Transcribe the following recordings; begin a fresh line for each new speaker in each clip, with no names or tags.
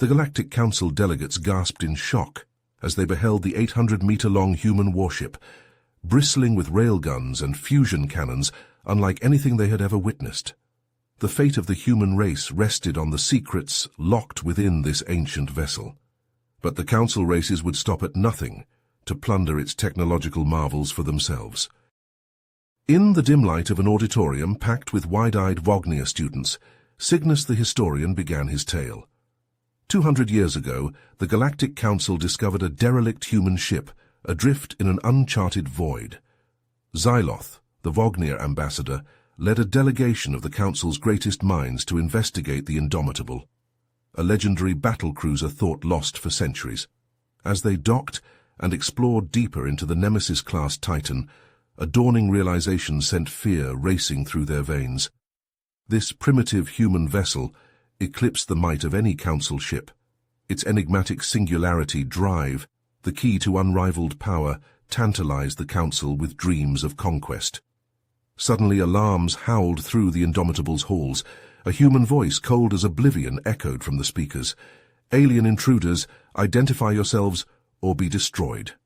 The Galactic Council delegates gasped in shock as they beheld the 800-meter-long human warship, bristling with railguns and fusion cannons unlike anything they had ever witnessed. The fate of the human race rested on the secrets locked within this ancient vessel. But the Council races would stop at nothing to plunder its technological marvels for themselves. In the dim light of an auditorium packed with wide-eyed Wagner students, Cygnus the historian began his tale. 200 years ago, the Galactic Council discovered a derelict human ship adrift in an uncharted void. Xyloth, the Wagner ambassador, led a delegation of the Council's greatest minds to investigate the Indomitable, a legendary battlecruiser thought lost for centuries. As they docked and explored deeper into the Nemesis-class Titan, a dawning realization sent fear racing through their veins. This primitive human vessel eclipsed the might of any Council ship. Its enigmatic singularity drive, the key to unrivaled power, tantalized the Council with dreams of conquest. Suddenly alarms howled through the Indomitable's halls. A human voice, cold as oblivion, echoed from the speakers. "Alien intruders, identify yourselves or be destroyed."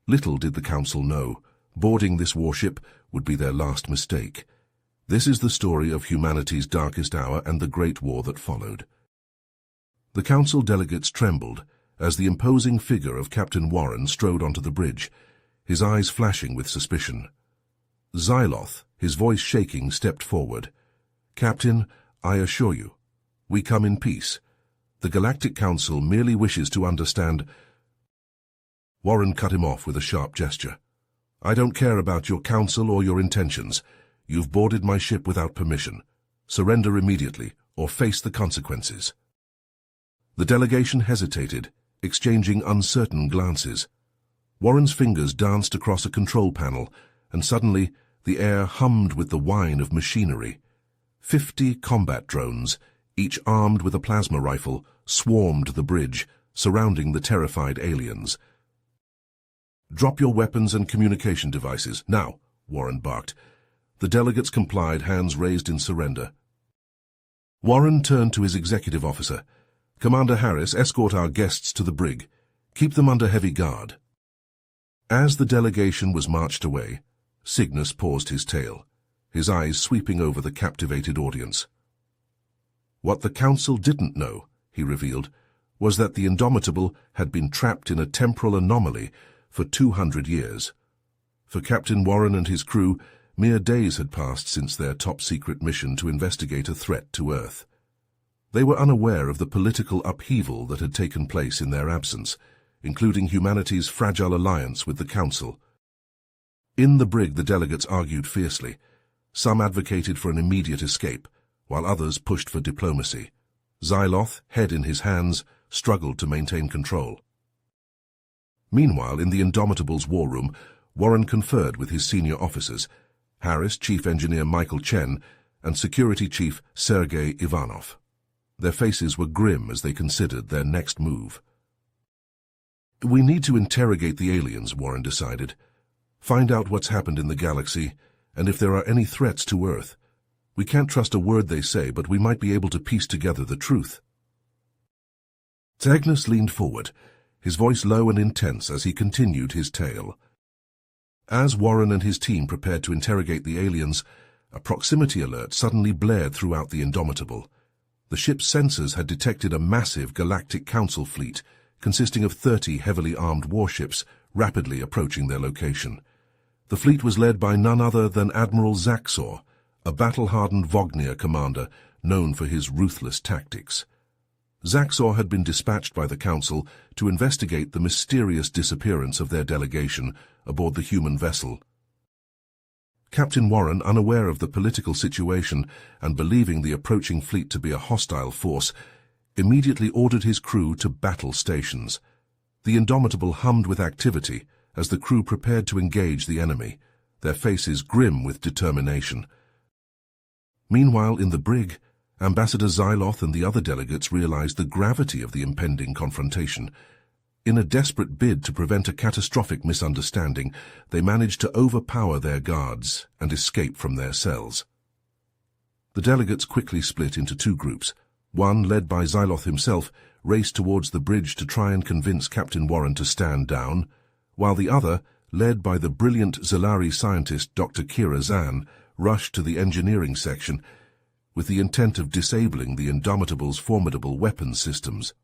Little did the Council know, boarding this warship would be their last mistake. This is the story of humanity's darkest hour and the Great War that followed. The Council delegates trembled as the imposing figure of Captain Warren strode onto the bridge, his eyes flashing with suspicion. Xyloth, his voice shaking, stepped forward. "Captain, I assure you, we come in peace. The Galactic Council merely wishes to understand—" Warren cut him off with a sharp gesture. "I don't care about your council or your intentions. You've boarded my ship without permission. Surrender immediately, or face the consequences." The delegation hesitated, exchanging uncertain glances. Warren's fingers danced across a control panel, and suddenly the air hummed with the whine of machinery. 50 combat drones, each armed with a plasma rifle, swarmed the bridge, surrounding the terrified aliens. "Drop your weapons and communication devices, now," Warren barked. The delegates complied, hands raised in surrender. Warren turned to his executive officer. "Commander Harris, escort our guests to the brig. Keep them under heavy guard." As the delegation was marched away, Cygnus paused his tale, his eyes sweeping over the captivated audience. What the Council didn't know, he revealed, was that the Indomitable had been trapped in a temporal anomaly for 200 years. For Captain Warren and his crew, mere days had passed since their top-secret mission to investigate a threat to Earth. They were unaware of the political upheaval that had taken place in their absence, including humanity's fragile alliance with the Council. In the brig, the delegates argued fiercely. Some advocated for an immediate escape, while others pushed for diplomacy. Xyloth, head in his hands, struggled to maintain control. Meanwhile, in the Indomitable's war room, Warren conferred with his senior officers, Harris, Chief Engineer Michael Chen, and Security Chief Sergei Ivanov. Their faces were grim as they considered their next move. "We need to interrogate the aliens," Warren decided. "Find out what's happened in the galaxy, and if there are any threats to Earth. We can't trust a word they say, but we might be able to piece together the truth." Cygnus leaned forward, his voice low and intense as he continued his tale. As Warren and his team prepared to interrogate the aliens, a proximity alert suddenly blared throughout the Indomitable. The ship's sensors had detected a massive Galactic Council fleet, consisting of 30 heavily armed warships, rapidly approaching their location. The fleet was led by none other than Admiral Zaxor, a battle-hardened Wagner commander known for his ruthless tactics. Zaxor had been dispatched by the Council to investigate the mysterious disappearance of their delegation aboard the human vessel. Captain Warren, unaware of the political situation and believing the approaching fleet to be a hostile force, immediately ordered his crew to battle stations. The Indomitable hummed with activity as the crew prepared to engage the enemy, their faces grim with determination. Meanwhile, in the brig, Ambassador Xyloth and the other delegates realized the gravity of the impending confrontation. In a desperate bid to prevent a catastrophic misunderstanding, they managed to overpower their guards and escape from their cells. The delegates quickly split into two groups, One, led by Xyloth himself, raced towards the bridge to try and convince Captain Warren to stand down, while the other, led by the brilliant Zalari scientist Dr. Kira Zan, rushed to the engineering section with the intent of disabling the Indomitable's formidable weapons systems.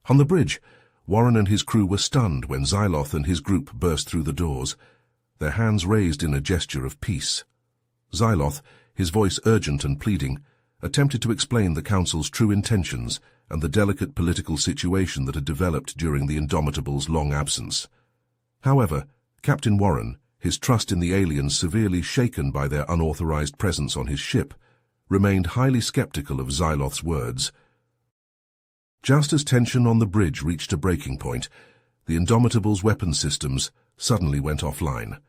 On the bridge, Warren and his crew were stunned when Xyloth and his group burst through the doors, their hands raised in a gesture of peace. Xyloth, his voice urgent and pleading, attempted to explain the Council's true intentions and the delicate political situation that had developed during the Indomitable's long absence. However, Captain Warren, his trust in the aliens severely shaken by their unauthorized presence on his ship, remained highly skeptical of Xyloth's words. Just as tension on the bridge reached a breaking point, the Indomitable's weapon systems suddenly went offline.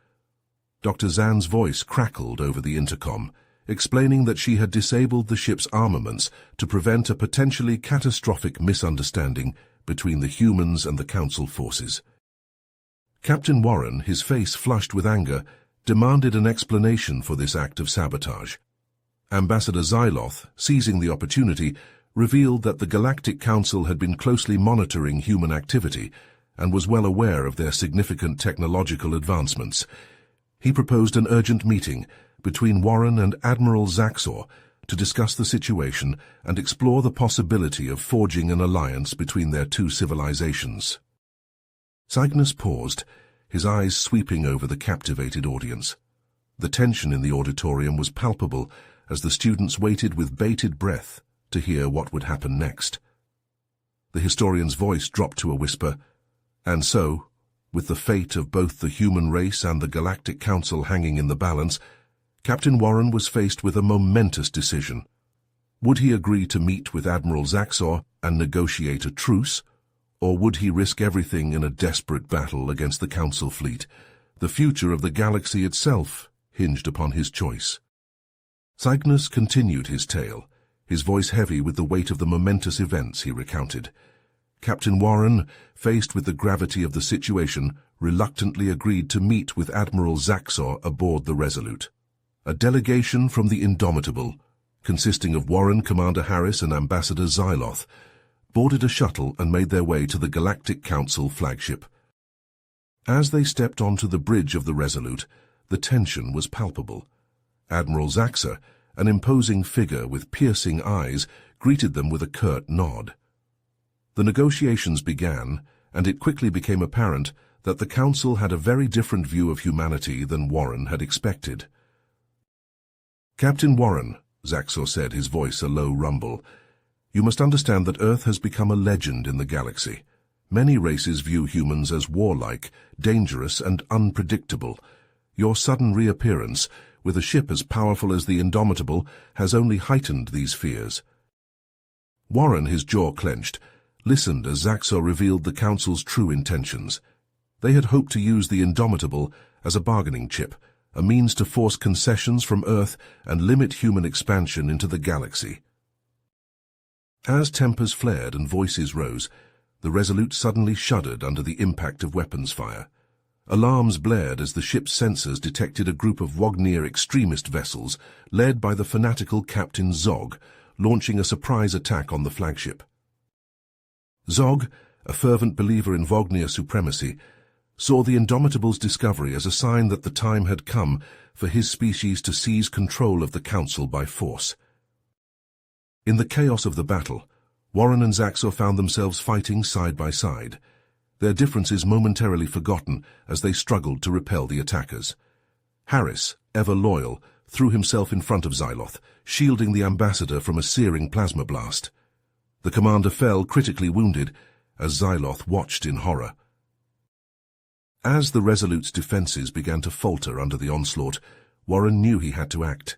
Dr. Zan's voice crackled over the intercom, explaining that she had disabled the ship's armaments to prevent a potentially catastrophic misunderstanding between the humans and the Council forces. Captain Warren, his face flushed with anger, demanded an explanation for this act of sabotage. Ambassador Xyloth, seizing the opportunity, revealed that the Galactic Council had been closely monitoring human activity and was well aware of their significant technological advancements. He proposed an urgent meeting between Warren and Admiral Zaxor to discuss the situation and explore the possibility of forging an alliance between their two civilizations. Cygnus paused, his eyes sweeping over the captivated audience. The tension in the auditorium was palpable as the students waited with bated breath to hear what would happen next. The historian's voice dropped to a whisper, and so, with the fate of both the human race and the Galactic Council hanging in the balance, Captain Warren was faced with a momentous decision. Would he agree to meet with Admiral Zaxor and negotiate a truce, or would he risk everything in a desperate battle against the Council fleet? The future of the galaxy itself hinged upon his choice. Cygnus continued his tale, his voice heavy with the weight of the momentous events he recounted. Captain Warren, faced with the gravity of the situation, reluctantly agreed to meet with Admiral Zaxor aboard the Resolute. A delegation from the Indomitable, consisting of Warren, Commander Harris, and Ambassador Xyloth, boarded a shuttle and made their way to the Galactic Council flagship. As they stepped onto the bridge of the Resolute, the tension was palpable. Admiral Zaxor, an imposing figure with piercing eyes, greeted them with a curt nod. The negotiations began, and it quickly became apparent that the Council had a very different view of humanity than Warren had expected. "Captain Warren," Zaxor said, his voice a low rumble, "you must understand that Earth has become a legend in the galaxy. Many races view humans as warlike, dangerous, and unpredictable. Your sudden reappearance, with a ship as powerful as the Indomitable, has only heightened these fears." Warren, his jaw clenched, listened as Zaxor revealed the Council's true intentions. They had hoped to use the Indomitable as a bargaining chip, a means to force concessions from Earth and limit human expansion into the galaxy. As tempers flared and voices rose, the Resolute suddenly shuddered under the impact of weapons fire. Alarms blared as the ship's sensors detected a group of Wagner extremist vessels, led by the fanatical Captain Zog, launching a surprise attack on the flagship. Zog, a fervent believer in Wagner supremacy, saw the Indomitable's discovery as a sign that the time had come for his species to seize control of the Council by force. In the chaos of the battle, Warren and Zaxor found themselves fighting side by side, their differences momentarily forgotten as they struggled to repel the attackers. Harris, ever loyal, threw himself in front of Xyloth, shielding the ambassador from a searing plasma blast. The commander fell critically wounded as Xyloth watched in horror. As the Resolute's defenses began to falter under the onslaught, Warren knew he had to act.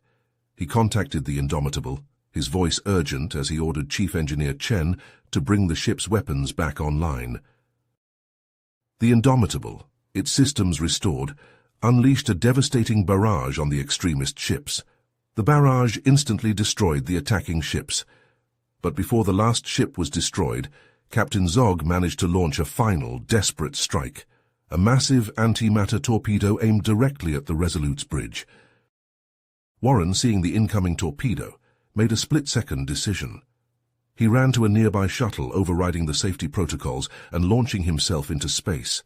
He contacted the Indomitable, his voice urgent as he ordered Chief Engineer Chen to bring the ship's weapons back online. The Indomitable, its systems restored, unleashed a devastating barrage on the extremist ships. The barrage instantly destroyed the attacking ships. But before the last ship was destroyed, Captain Zog managed to launch a final, desperate strike, a massive antimatter torpedo aimed directly at the Resolute's bridge. Warren, seeing the incoming torpedo, made a split-second decision. He ran to a nearby shuttle, overriding the safety protocols and launching himself into space.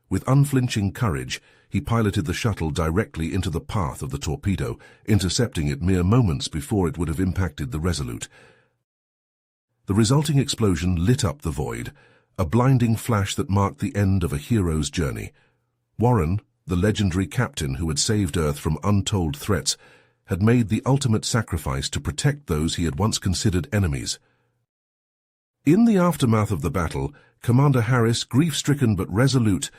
With unflinching courage, he piloted the shuttle directly into the path of the torpedo, intercepting it mere moments before it would have impacted the Resolute. The resulting explosion lit up the void, a blinding flash that marked the end of a hero's journey. Warren, the legendary captain who had saved Earth from untold threats, had made the ultimate sacrifice to protect those he had once considered enemies. In the aftermath of the battle, Commander Harris, grief-stricken but resolute,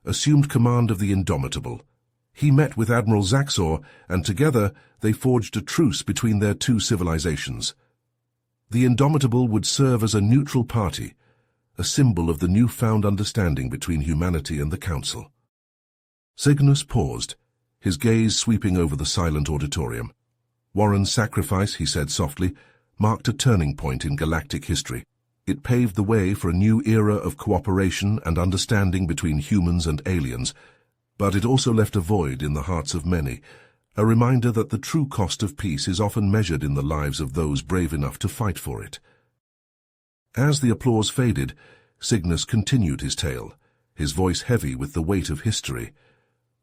assumed command of the Indomitable. He met with Admiral Zaxor, and together they forged a truce between their two civilizations. The Indomitable would serve as a neutral party, a symbol of the newfound understanding between humanity and the Council. Cygnus paused, his gaze sweeping over the silent auditorium. Warren's sacrifice, he said softly, marked a turning point in galactic history. It paved the way for a new era of cooperation and understanding between humans and aliens, but it also left a void in the hearts of many, a reminder that the true cost of peace is often measured in the lives of those brave enough to fight for it. As the applause faded, Cygnus continued his tale, his voice heavy with the weight of history.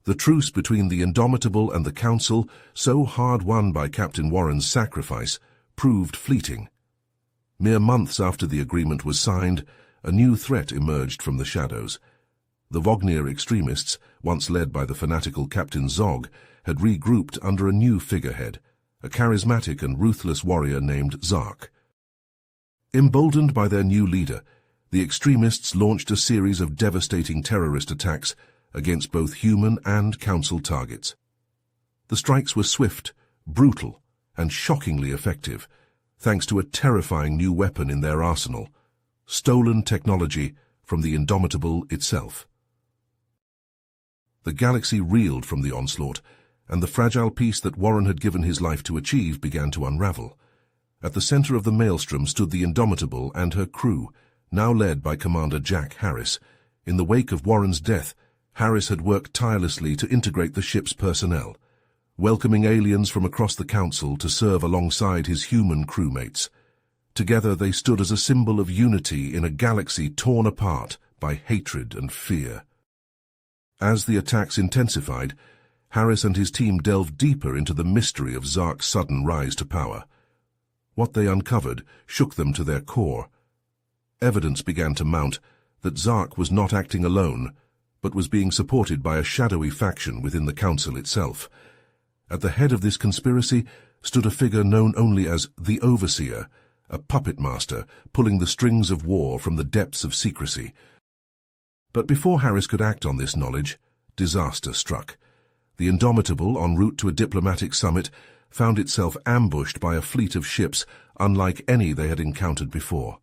The truce between the Indomitable and the Council, so hard won by Captain Warren's sacrifice, proved fleeting. Mere months after the agreement was signed, a new threat emerged from the shadows. The Vognir extremists, once led by the fanatical Captain Zog, had regrouped under a new figurehead, a charismatic and ruthless warrior named Zark. Emboldened by their new leader, the extremists launched a series of devastating terrorist attacks against both human and Council targets. The strikes were swift, brutal, and shockingly effective, thanks to a terrifying new weapon in their arsenal, stolen technology from the Indomitable itself. The galaxy reeled from the onslaught, and the fragile peace that Warren had given his life to achieve began to unravel. At the center of the maelstrom stood the Indomitable and her crew, now led by Commander Jack Harris. In the wake of Warren's death, Harris had worked tirelessly to integrate the ship's personnel, welcoming aliens from across the Council to serve alongside his human crewmates. Together they stood as a symbol of unity in a galaxy torn apart by hatred and fear. As the attacks intensified, Harris and his team delved deeper into the mystery of Zark's sudden rise to power. What they uncovered shook them to their core. Evidence began to mount that Zark was not acting alone, but was being supported by a shadowy faction within the Council itself. At the head of this conspiracy stood a figure known only as the Overseer, a puppet master pulling the strings of war from the depths of secrecy. But before Harris could act on this knowledge, disaster struck. The Indomitable, en route to a diplomatic summit, found itself ambushed by a fleet of ships unlike any they had encountered before.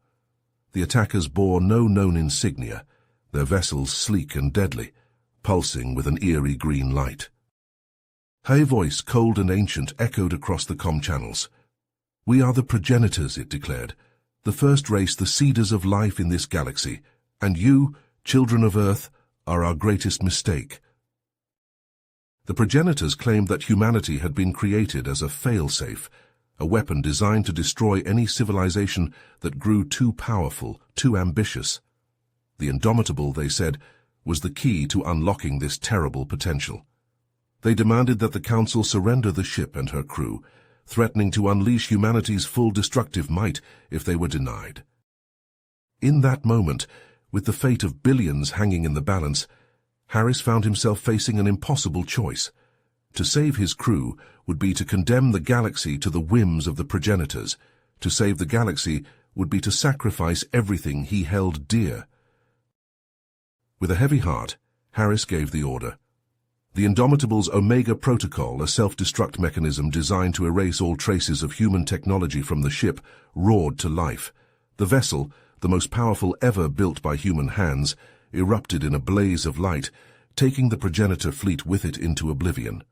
The attackers bore no known insignia, their vessels sleek and deadly, pulsing with an eerie green light. Her voice, cold and ancient, echoed across the comm channels. "We are the progenitors," it declared, "the first race, the seeders of life in this galaxy, and you, children of Earth, are our greatest mistake." The progenitors claimed that humanity had been created as a fail-safe, a weapon designed to destroy any civilization that grew too powerful, too ambitious. The Indomitable, they said, was the key to unlocking this terrible potential. They demanded that the Council surrender the ship and her crew, threatening to unleash humanity's full destructive might if they were denied. In that moment, with the fate of billions hanging in the balance, Harris found himself facing an impossible choice. To save his crew would be to condemn the galaxy to the whims of the progenitors. To save the galaxy would be to sacrifice everything he held dear. With a heavy heart, Harris gave the order. The Indomitable's Omega Protocol, a self-destruct mechanism designed to erase all traces of human technology from the ship, roared to life. The vessel, the most powerful ever built by human hands, erupted in a blaze of light, taking the progenitor fleet with it into oblivion.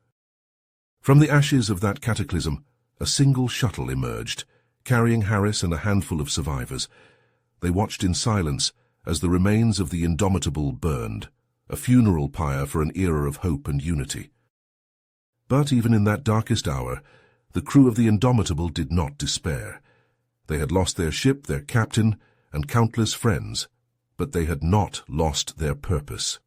From the ashes of that cataclysm, a single shuttle emerged, carrying Harris and a handful of survivors. They watched in silence as the remains of the Indomitable burned, a funeral pyre for an era of hope and unity. But even in that darkest hour, the crew of the Indomitable did not despair. They had lost their ship, their captain, and countless friends, but they had not lost their purpose.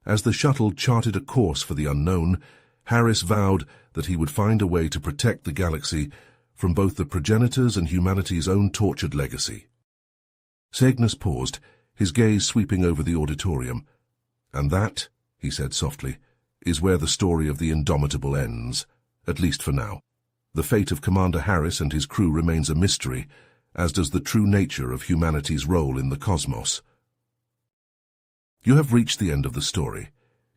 As the shuttle charted a course for the unknown, Harris vowed that he would find a way to protect the galaxy from both the progenitors and humanity's own tortured legacy. Cygnus paused, his gaze sweeping over the auditorium. "And that," he said softly, "is where the story of the Indomitable ends, at least for now. The fate of Commander Harris and his crew remains a mystery, as does the true nature of humanity's role in the cosmos." You have reached the end of the story.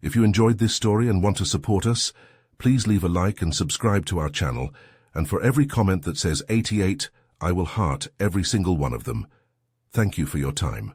If you enjoyed this story and want to support us, please leave a like and subscribe to our channel, and for every comment that says 88, I will heart every single one of them. Thank you for your time.